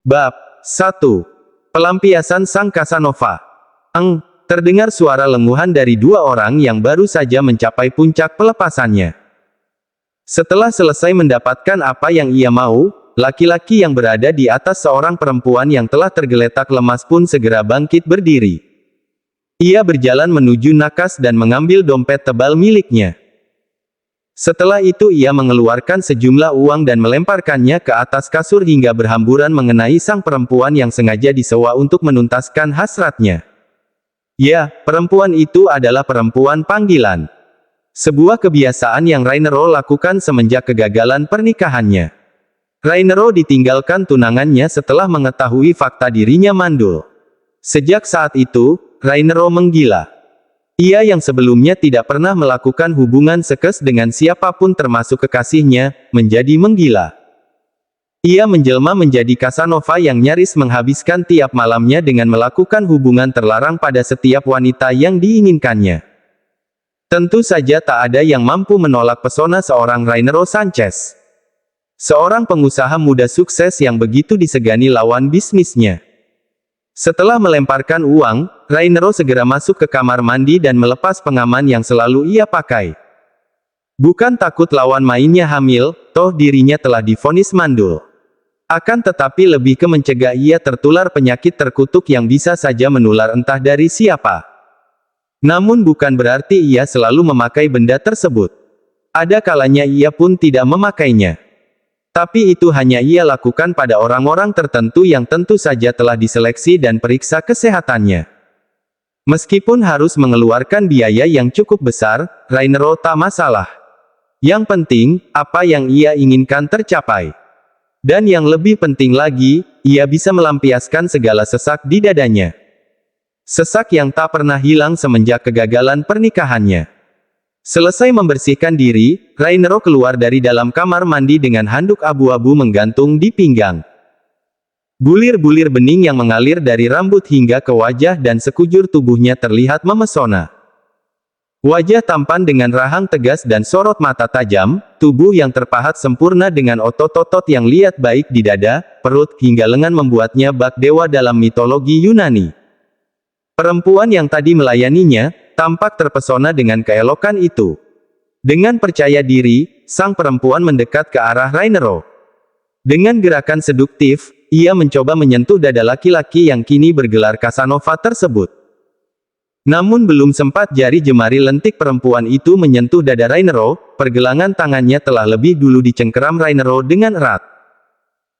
Bab 1. Pelampiasan Sang Casanova. Terdengar suara lenguhan dari dua orang yang baru saja mencapai puncak pelepasannya. Setelah selesai mendapatkan apa yang ia mau, laki-laki yang berada di atas seorang perempuan yang telah tergeletak lemas pun segera bangkit berdiri. Ia berjalan menuju nakas dan mengambil dompet tebal miliknya. Setelah itu ia mengeluarkan sejumlah uang dan melemparkannya ke atas kasur hingga berhamburan mengenai sang perempuan yang sengaja disewa untuk menuntaskan hasratnya. Ya, perempuan itu adalah perempuan panggilan. Sebuah kebiasaan yang Rainero lakukan semenjak kegagalan pernikahannya. Rainero ditinggalkan tunangannya setelah mengetahui fakta dirinya mandul. Sejak saat itu, Rainero menggila. Ia yang sebelumnya tidak pernah melakukan hubungan seks dengan siapapun termasuk kekasihnya, menjadi menggila. Ia menjelma menjadi Casanova yang nyaris menghabiskan tiap malamnya dengan melakukan hubungan terlarang pada setiap wanita yang diinginkannya. Tentu saja tak ada yang mampu menolak pesona seorang Rainero Sanchez. Seorang pengusaha muda sukses yang begitu disegani lawan bisnisnya. Setelah melemparkan uang, Rainero segera masuk ke kamar mandi dan melepas pengaman yang selalu ia pakai. Bukan takut lawan mainnya hamil, toh dirinya telah divonis mandul. Akan tetapi lebih ke mencegah ia tertular penyakit terkutuk yang bisa saja menular entah dari siapa. Namun bukan berarti ia selalu memakai benda tersebut. Ada kalanya ia pun tidak memakainya. Tapi itu hanya ia lakukan pada orang-orang tertentu yang tentu saja telah diseleksi dan periksa kesehatannya. Meskipun harus mengeluarkan biaya yang cukup besar, Rainero tak masalah. Yang penting, apa yang ia inginkan tercapai. Dan yang lebih penting lagi, ia bisa melampiaskan segala sesak di dadanya. Sesak yang tak pernah hilang semenjak kegagalan pernikahannya. Selesai membersihkan diri, Rainero keluar dari dalam kamar mandi dengan handuk abu-abu menggantung di pinggang. Bulir-bulir bening yang mengalir dari rambut hingga ke wajah dan sekujur tubuhnya terlihat memesona. Wajah tampan dengan rahang tegas dan sorot mata tajam, tubuh yang terpahat sempurna dengan otot-otot yang liat baik di dada, perut, hingga lengan membuatnya bak dewa dalam mitologi Yunani. Perempuan yang tadi melayaninya, tampak terpesona dengan keelokan itu. Dengan percaya diri, sang perempuan mendekat ke arah Rainero. Dengan gerakan seduktif, ia mencoba menyentuh dada laki-laki yang kini bergelar Casanova tersebut. Namun belum sempat jari jemari lentik perempuan itu menyentuh dada Rainero, pergelangan tangannya telah lebih dulu dicengkeram Rainero dengan erat.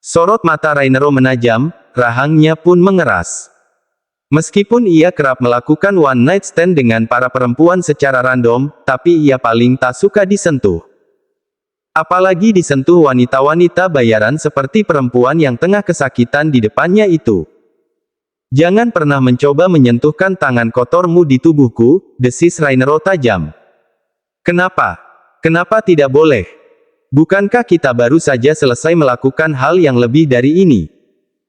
Sorot mata Rainero menajam, rahangnya pun mengeras. Meskipun ia kerap melakukan one night stand dengan para perempuan secara random, tapi ia paling tak suka disentuh. Apalagi disentuh wanita-wanita bayaran seperti perempuan yang tengah kesakitan di depannya itu. Jangan pernah mencoba menyentuhkan tangan kotormu di tubuhku, desis Rainero tajam. Kenapa? Kenapa tidak boleh? Bukankah kita baru saja selesai melakukan hal yang lebih dari ini?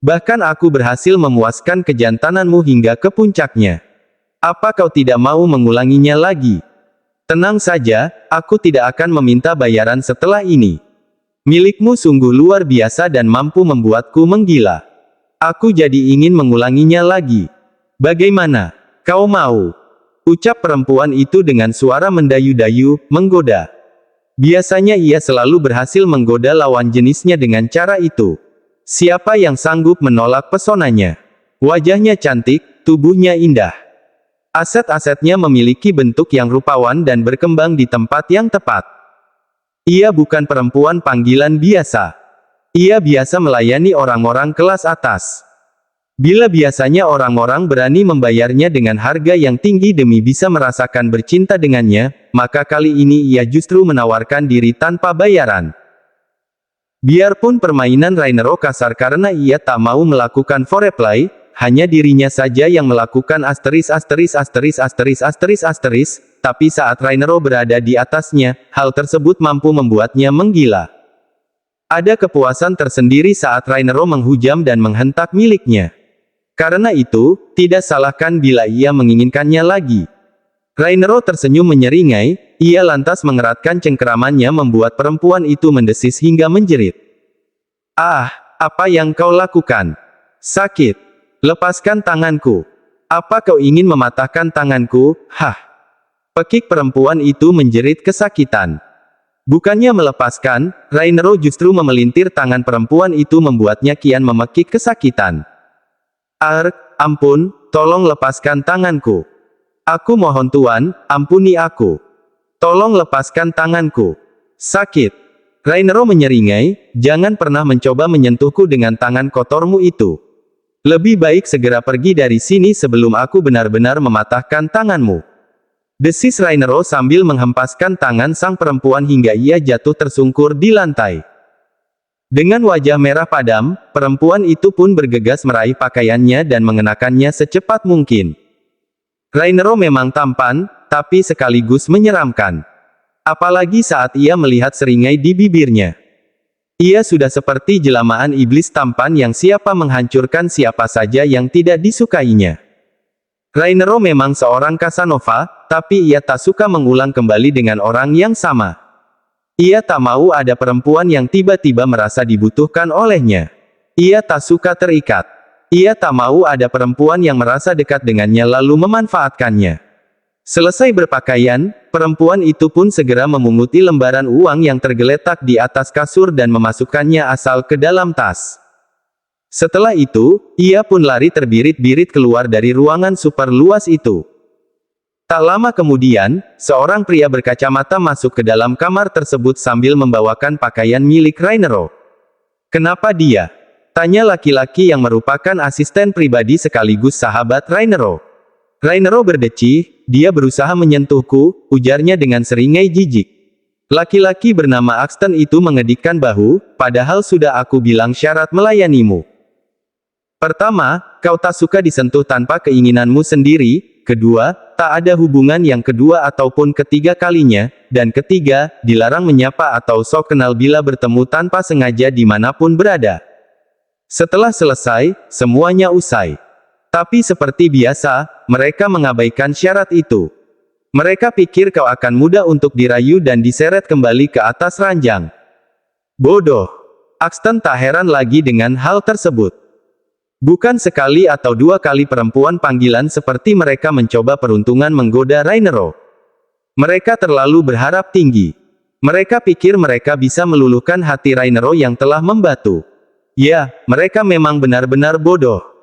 Bahkan aku berhasil memuaskan kejantananmu hingga ke puncaknya. Apa kau tidak mau mengulanginya lagi? Tenang saja, aku tidak akan meminta bayaran setelah ini. Milikmu sungguh luar biasa dan mampu membuatku menggila. Aku jadi ingin mengulanginya lagi. Bagaimana? Kau mau? Ucap perempuan itu dengan suara mendayu-dayu, menggoda. Biasanya ia selalu berhasil menggoda lawan jenisnya dengan cara itu. Siapa yang sanggup menolak pesonanya? Wajahnya cantik, tubuhnya indah. Aset-asetnya memiliki bentuk yang rupawan dan berkembang di tempat yang tepat. Ia bukan perempuan panggilan biasa. Ia biasa melayani orang-orang kelas atas. Bila biasanya orang-orang berani membayarnya dengan harga yang tinggi demi bisa merasakan bercinta dengannya, maka kali ini ia justru menawarkan diri tanpa bayaran. Biarpun permainan Rainero kasar karena ia tak mau melakukan foreplay, hanya dirinya saja yang melakukan tapi saat Rainero berada di atasnya, hal tersebut mampu membuatnya menggila. Ada kepuasan tersendiri saat Rainero menghujam dan menghentak miliknya. Karena itu, tidak salahkan bila ia menginginkannya lagi. Rainero tersenyum menyeringai, ia lantas mengeratkan cengkeramannya membuat perempuan itu mendesis hingga menjerit. Ah, apa yang kau lakukan? Sakit. Lepaskan tanganku. Apa kau ingin mematahkan tanganku? Hah. Pekik perempuan itu menjerit kesakitan. Bukannya melepaskan, Rainero justru memelintir tangan perempuan itu membuatnya kian memekik kesakitan. Ampun, tolong lepaskan tanganku. Aku mohon Tuan, ampuni aku. Tolong lepaskan tanganku. Sakit. Rainero menyeringai, jangan pernah mencoba menyentuhku dengan tangan kotormu itu. Lebih baik segera pergi dari sini sebelum aku benar-benar mematahkan tanganmu. Desis Rainero sambil menghempaskan tangan sang perempuan hingga ia jatuh tersungkur di lantai. Dengan wajah merah padam, perempuan itu pun bergegas meraih pakaiannya dan mengenakannya secepat mungkin. Rainero memang tampan, tapi sekaligus menyeramkan. Apalagi saat ia melihat seringai di bibirnya. Ia sudah seperti jelmaan iblis tampan yang siapa menghancurkan siapa saja yang tidak disukainya. Rainero memang seorang Casanova, tapi ia tak suka mengulang kembali dengan orang yang sama. Ia tak mau ada perempuan yang tiba-tiba merasa dibutuhkan olehnya. Ia tak suka terikat. Ia tak mau ada perempuan yang merasa dekat dengannya lalu memanfaatkannya. Selesai berpakaian, perempuan itu pun segera memunguti lembaran uang yang tergeletak di atas kasur dan memasukkannya asal ke dalam tas. Setelah itu, ia pun lari terbirit-birit keluar dari ruangan super luas itu. Tak lama kemudian, seorang pria berkacamata masuk ke dalam kamar tersebut sambil membawakan pakaian milik Rainero. "Kenapa dia?" tanya laki-laki yang merupakan asisten pribadi sekaligus sahabat Rainero. Rainero berdecih, "Dia berusaha menyentuhku," ujarnya dengan seringai jijik. Laki-laki bernama Axton itu mengedikkan bahu, "Padahal sudah aku bilang syarat melayanimu. Pertama, kau tak suka disentuh tanpa keinginanmu sendiri, kedua, tak ada hubungan yang kedua ataupun ketiga kalinya, dan ketiga, dilarang menyapa atau sok kenal bila bertemu tanpa sengaja dimanapun berada." Setelah selesai, semuanya usai. Tapi seperti biasa, mereka mengabaikan syarat itu. Mereka pikir kau akan mudah untuk dirayu dan diseret kembali ke atas ranjang. Bodoh. Axton tak heran lagi dengan hal tersebut. Bukan sekali atau dua kali perempuan panggilan seperti mereka mencoba peruntungan menggoda Rainero. Mereka terlalu berharap tinggi. Mereka pikir mereka bisa meluluhkan hati Rainero yang telah membatu. Ya, mereka memang benar-benar bodoh.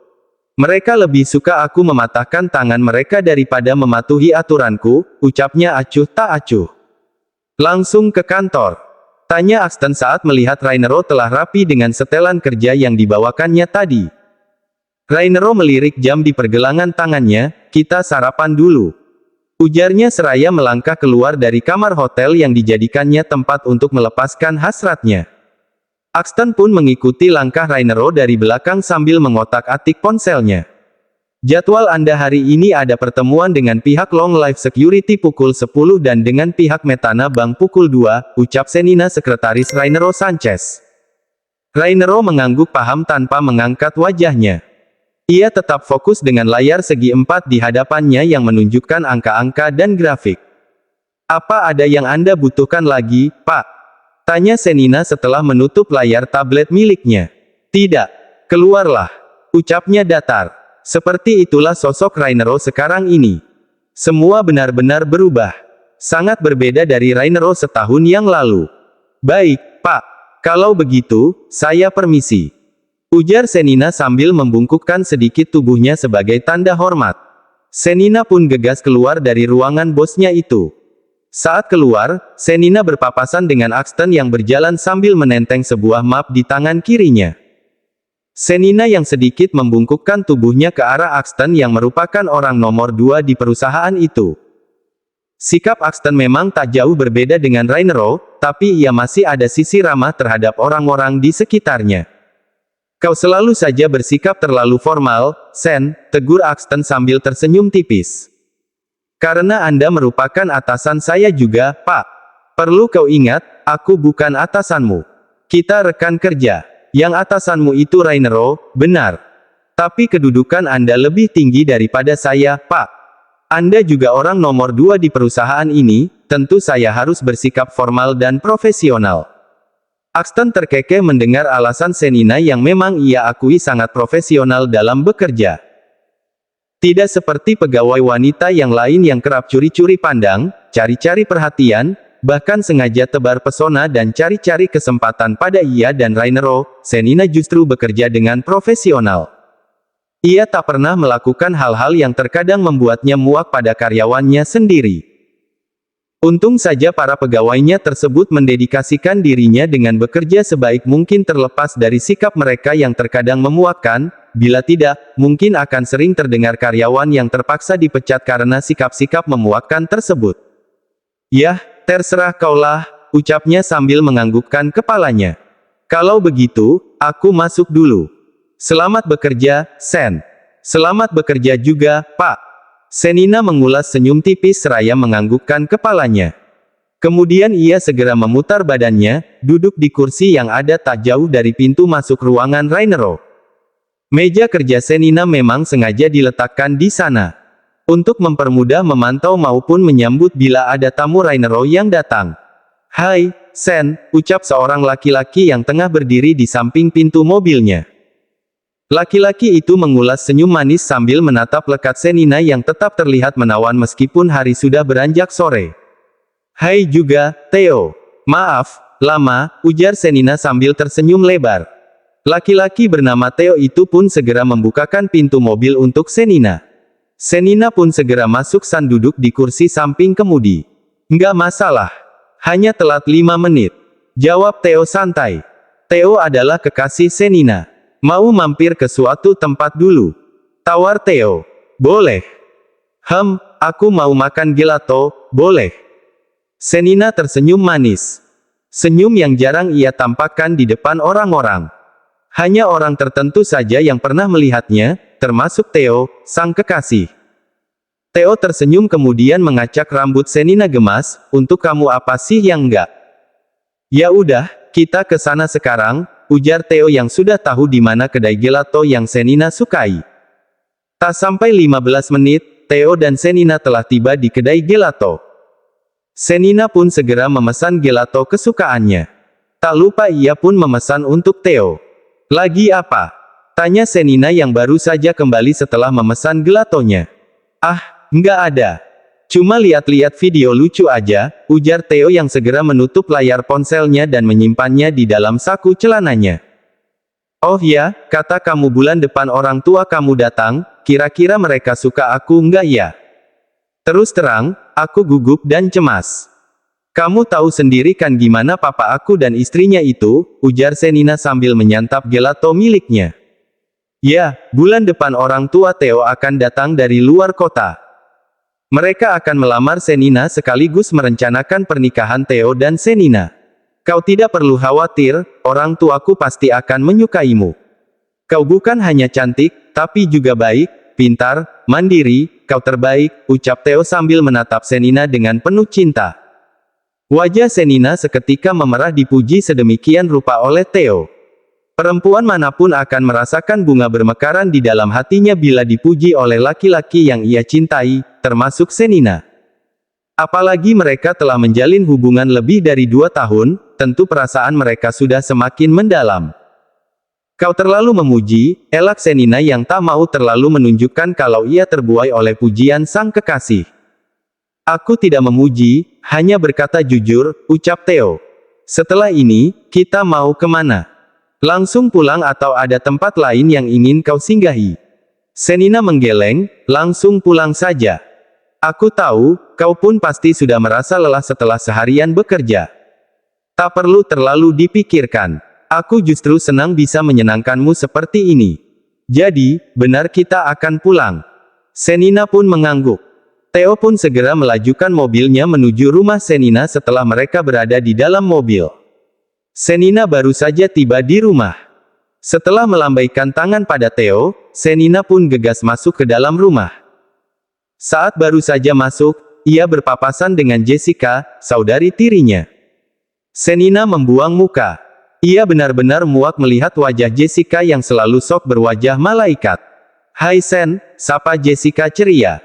Mereka lebih suka aku mematahkan tangan mereka daripada mematuhi aturanku, ucapnya acuh tak acuh. "Langsung ke kantor?" tanya Axton saat melihat Rainero telah rapi dengan setelan kerja yang dibawakannya tadi. Rainero melirik jam di pergelangan tangannya, "Kita sarapan dulu," ujarnya seraya melangkah keluar dari kamar hotel yang dijadikannya tempat untuk melepaskan hasratnya. Axton pun mengikuti langkah Rainero dari belakang sambil mengotak-atik ponselnya. "Jadwal Anda hari ini ada pertemuan dengan pihak Long Life Security pukul 10 dan dengan pihak Metana Bank pukul 2, ucap Senina sekretaris Rainero Sanchez. Rainero mengangguk paham tanpa mengangkat wajahnya. Ia tetap fokus dengan layar segi 4 di hadapannya yang menunjukkan angka-angka dan grafik. "Apa ada yang Anda butuhkan lagi, Pak?" tanya Senina setelah menutup layar tablet miliknya. "Tidak. Keluarlah," ucapnya datar. Seperti itulah sosok Rainero sekarang ini. Semua benar-benar berubah. Sangat berbeda dari Rainero setahun yang lalu. "Baik, Pak. Kalau begitu, saya permisi," ujar Senina sambil membungkukkan sedikit tubuhnya sebagai tanda hormat. Senina pun gegas keluar dari ruangan bosnya itu. Saat keluar, Senina berpapasan dengan Axton yang berjalan sambil menenteng sebuah map di tangan kirinya. Senina yang sedikit membungkukkan tubuhnya ke arah Axton yang merupakan orang nomor 2 di perusahaan itu. Sikap Axton memang tak jauh berbeda dengan Rainero, tapi ia masih ada sisi ramah terhadap orang-orang di sekitarnya. "Kau selalu saja bersikap terlalu formal, Sen," tegur Axton sambil tersenyum tipis. "Karena Anda merupakan atasan saya juga, Pak. Perlu kau ingat, aku bukan atasanmu. Kita rekan kerja. Yang atasanmu itu Rainero, benar. Tapi kedudukan Anda lebih tinggi daripada saya, Pak. Anda juga orang nomor 2 di perusahaan ini, tentu saya harus bersikap formal dan profesional." Axton terkekeh mendengar alasan Senina yang memang ia akui sangat profesional dalam bekerja. Tidak seperti pegawai wanita yang lain yang kerap curi-curi pandang, cari-cari perhatian, bahkan sengaja tebar pesona dan cari-cari kesempatan pada ia dan Rainero, Senina justru bekerja dengan profesional. Ia tak pernah melakukan hal-hal yang terkadang membuatnya muak pada karyawannya sendiri. Untung saja para pegawainya tersebut mendedikasikan dirinya dengan bekerja sebaik mungkin terlepas dari sikap mereka yang terkadang memuakkan, bila tidak, mungkin akan sering terdengar karyawan yang terpaksa dipecat karena sikap-sikap memuakkan tersebut. Yah, terserah kaulah, ucapnya sambil menganggukkan kepalanya. Kalau begitu, aku masuk dulu. Selamat bekerja, Sen. Selamat bekerja juga, Pak. Senina mengulas senyum tipis seraya menganggukkan kepalanya. Kemudian ia segera memutar badannya, duduk di kursi yang ada tak jauh dari pintu masuk ruangan Rainero. Meja kerja Senina memang sengaja diletakkan di sana. Untuk mempermudah memantau maupun menyambut bila ada tamu Rainero yang datang. Hai, Sen, ucap seorang laki-laki yang tengah berdiri di samping pintu mobilnya. Laki-laki itu mengulas senyum manis sambil menatap lekat Senina yang tetap terlihat menawan meskipun hari sudah beranjak sore. Hai juga, Theo. Maaf, lama, ujar Senina sambil tersenyum lebar. Laki-laki bernama Theo itu pun segera membukakan pintu mobil untuk Senina. Senina pun segera masuk dan duduk di kursi samping kemudi. Nggak masalah. Hanya telat 5 menit. Jawab Theo santai. Theo adalah kekasih Senina. Mau mampir ke suatu tempat dulu? Tawar Theo. Boleh. Aku mau makan gelato, boleh? Senina tersenyum manis. Senyum yang jarang ia tampakkan di depan orang-orang. Hanya orang tertentu saja yang pernah melihatnya, termasuk Theo, sang kekasih. Theo tersenyum kemudian mengacak rambut Senina gemas, untuk kamu apa sih yang enggak? Ya udah, kita ke sana sekarang, ujar Theo yang sudah tahu di mana kedai gelato yang Senina sukai. Tak sampai 15 menit, Theo dan Senina telah tiba di kedai gelato. Senina pun segera memesan gelato kesukaannya. Tak lupa ia pun memesan untuk Theo. Lagi apa? Tanya Senina yang baru saja kembali setelah memesan gelatonya. Ah, nggak ada. Cuma lihat-lihat video lucu aja, ujar Theo yang segera menutup layar ponselnya dan menyimpannya di dalam saku celananya. Oh ya, kata kamu bulan depan orang tua kamu datang, kira-kira mereka suka aku nggak ya? Terus terang, aku gugup dan cemas. Kamu tahu sendiri kan gimana papa aku dan istrinya itu, ujar Senina sambil menyantap gelato miliknya. Ya, bulan depan orang tua Theo akan datang dari luar kota. Mereka akan melamar Senina sekaligus merencanakan pernikahan Theo dan Senina. Kau tidak perlu khawatir, orang tuaku pasti akan menyukaimu. Kau bukan hanya cantik, tapi juga baik, pintar, mandiri, kau terbaik, ucap Theo sambil menatap Senina dengan penuh cinta. Wajah Senina seketika memerah dipuji sedemikian rupa oleh Theo. Perempuan manapun akan merasakan bunga bermekaran di dalam hatinya bila dipuji oleh laki-laki yang ia cintai, termasuk Senina. Apalagi mereka telah menjalin hubungan lebih dari 2 tahun, tentu perasaan mereka sudah semakin mendalam. Kau terlalu memuji, elak Senina yang tak mau terlalu menunjukkan kalau ia terbuai oleh pujian sang kekasih. Aku tidak memuji, hanya berkata jujur, ucap Theo. Setelah ini, kita mau kemana? Langsung pulang atau ada tempat lain yang ingin kau singgahi? Senina menggeleng, langsung pulang saja. Aku tahu, kau pun pasti sudah merasa lelah setelah seharian bekerja. Tak perlu terlalu dipikirkan. Aku justru senang bisa menyenangkanmu seperti ini. Jadi, benar kita akan pulang. Senina pun mengangguk. Theo pun segera melajukan mobilnya menuju rumah Senina setelah mereka berada di dalam mobil. Senina baru saja tiba di rumah. Setelah melambaikan tangan pada Theo, Senina pun gegas masuk ke dalam rumah. Saat baru saja masuk, ia berpapasan dengan Jessica, saudari tirinya. Senina membuang muka. Ia benar-benar muak melihat wajah Jessica yang selalu sok berwajah malaikat. Hai Sen, sapa Jessica ceria.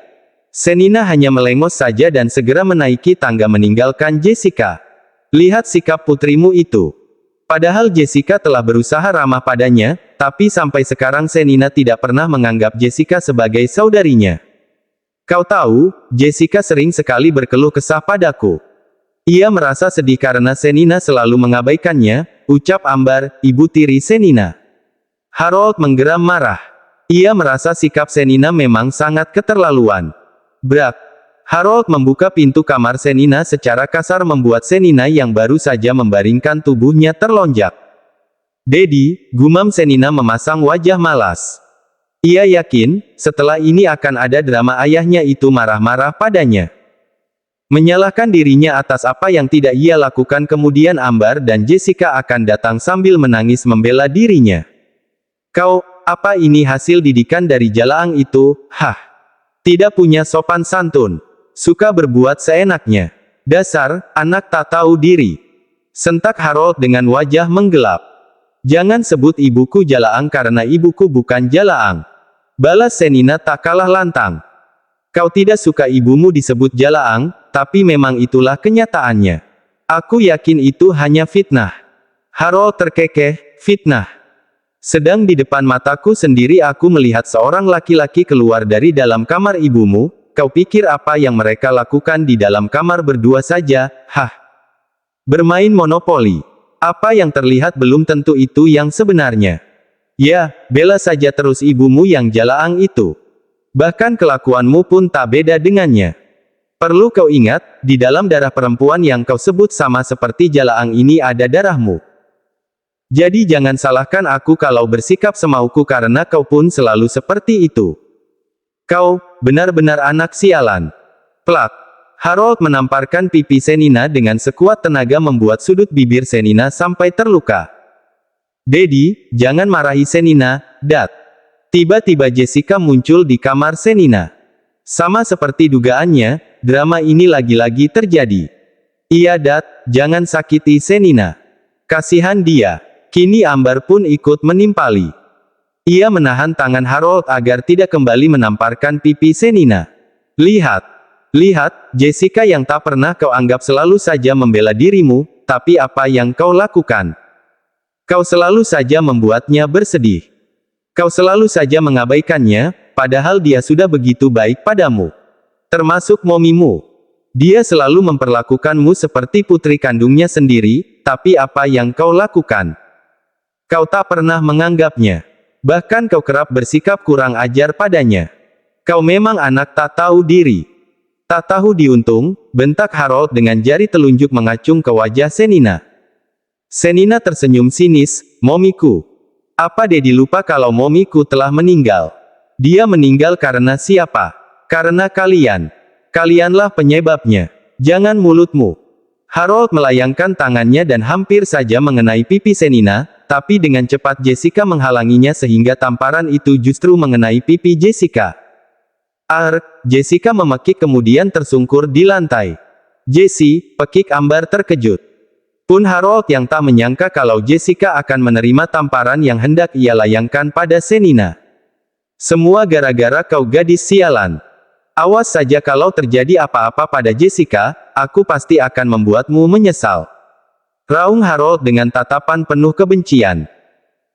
Senina hanya melengos saja dan segera menaiki tangga meninggalkan Jessica. Lihat sikap putrimu itu. Padahal Jessica telah berusaha ramah padanya, tapi sampai sekarang Senina tidak pernah menganggap Jessica sebagai saudarinya. Kau tahu, Jessica sering sekali berkeluh kesah padaku. Ia merasa sedih karena Senina selalu mengabaikannya, ucap Ambar, ibu tiri Senina. Harold menggeram marah. Ia merasa sikap Senina memang sangat keterlaluan. Brak. Harold membuka pintu kamar Senina secara kasar membuat Senina yang baru saja membaringkan tubuhnya terlonjak. Dedi, gumam Senina memasang wajah malas. Ia yakin, setelah ini akan ada drama ayahnya itu marah-marah padanya. Menyalahkan dirinya atas apa yang tidak ia lakukan kemudian Ambar dan Jessica akan datang sambil menangis membela dirinya. Kau, apa ini hasil didikan dari Jalaang itu? Hah. Tidak punya sopan santun. Suka berbuat seenaknya. Dasar, anak tak tahu diri. Sentak Harold dengan wajah menggelap. Jangan sebut ibuku Jalaang karena ibuku bukan Jalaang. Balas Senina tak kalah lantang. Kau tidak suka ibumu disebut Jalaang, tapi memang itulah kenyataannya. Aku yakin itu hanya fitnah. Harold terkekeh, fitnah. Sedang di depan mataku sendiri aku melihat seorang laki-laki keluar dari dalam kamar ibumu. Kau pikir apa yang mereka lakukan di dalam kamar berdua saja, hah? Bermain monopoli. Apa yang terlihat belum tentu itu yang sebenarnya. Ya, bela saja terus ibumu yang Jalaang itu. Bahkan kelakuanmu pun tak beda dengannya. Perlu kau ingat, di dalam darah perempuan yang kau sebut sama seperti Jalaang ini ada darahmu. Jadi jangan salahkan aku kalau bersikap semauku karena kau pun selalu seperti itu. Kau, benar-benar anak sialan. Plak. Harold menamparkan pipi Senina dengan sekuat tenaga membuat sudut bibir Senina sampai terluka. Dedi, jangan marahi Senina, Dat. Tiba-tiba Jessica muncul di kamar Senina. Sama seperti dugaannya, drama ini lagi-lagi terjadi. Iya Dat, jangan sakiti Senina. Kasihan dia. Kini Ambar pun ikut menimpali. Ia menahan tangan Harold agar tidak kembali menamparkan pipi Senina. Lihat. Lihat, Jessica yang tak pernah kau anggap selalu saja membela dirimu, tapi apa yang kau lakukan? Kau selalu saja membuatnya bersedih. Kau selalu saja mengabaikannya, padahal dia sudah begitu baik padamu. Termasuk momimu. Dia selalu memperlakukanmu seperti putri kandungnya sendiri, tapi apa yang kau lakukan? Kau tak pernah menganggapnya. Bahkan kau kerap bersikap kurang ajar padanya. Kau memang anak tak tahu diri. Tak tahu diuntung, bentak Harold dengan jari telunjuk mengacung ke wajah Senina. Senina tersenyum sinis, momiku. Apa Dedi lupa kalau momiku telah meninggal? Dia meninggal karena siapa? Karena kalian. Kalianlah penyebabnya. Jangan mulutmu. Harold melayangkan tangannya dan hampir saja mengenai pipi Senina, tapi dengan cepat Jessica menghalanginya sehingga tamparan itu justru mengenai pipi Jessica. Jessica memekik kemudian tersungkur di lantai. Jessie, pekik Ambar terkejut. Pun Harold yang tak menyangka kalau Jessica akan menerima tamparan yang hendak ia layangkan pada Senina. Semua gara-gara kau gadis sialan. Awas saja kalau terjadi apa-apa pada Jessica, aku pasti akan membuatmu menyesal. Raung Harold dengan tatapan penuh kebencian.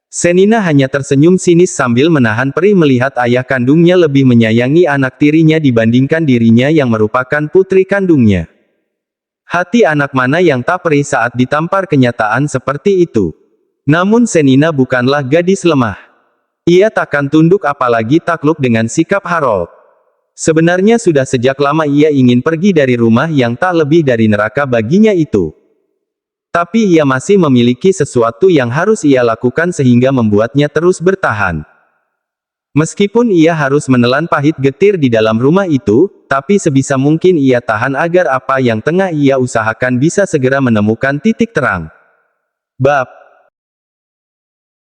Senina hanya tersenyum sinis sambil menahan perih melihat ayah kandungnya lebih menyayangi anak tirinya dibandingkan dirinya yang merupakan putri kandungnya. Hati anak mana yang tak perih saat ditampar kenyataan seperti itu. Namun Senina bukanlah gadis lemah. Ia takkan tunduk apalagi takluk dengan sikap Harold. Sebenarnya sudah sejak lama ia ingin pergi dari rumah yang tak lebih dari neraka baginya itu. Tapi ia masih memiliki sesuatu yang harus ia lakukan sehingga membuatnya terus bertahan. Meskipun ia harus menelan pahit getir di dalam rumah itu, tapi sebisa mungkin ia tahan agar apa yang tengah ia usahakan bisa segera menemukan titik terang. Bab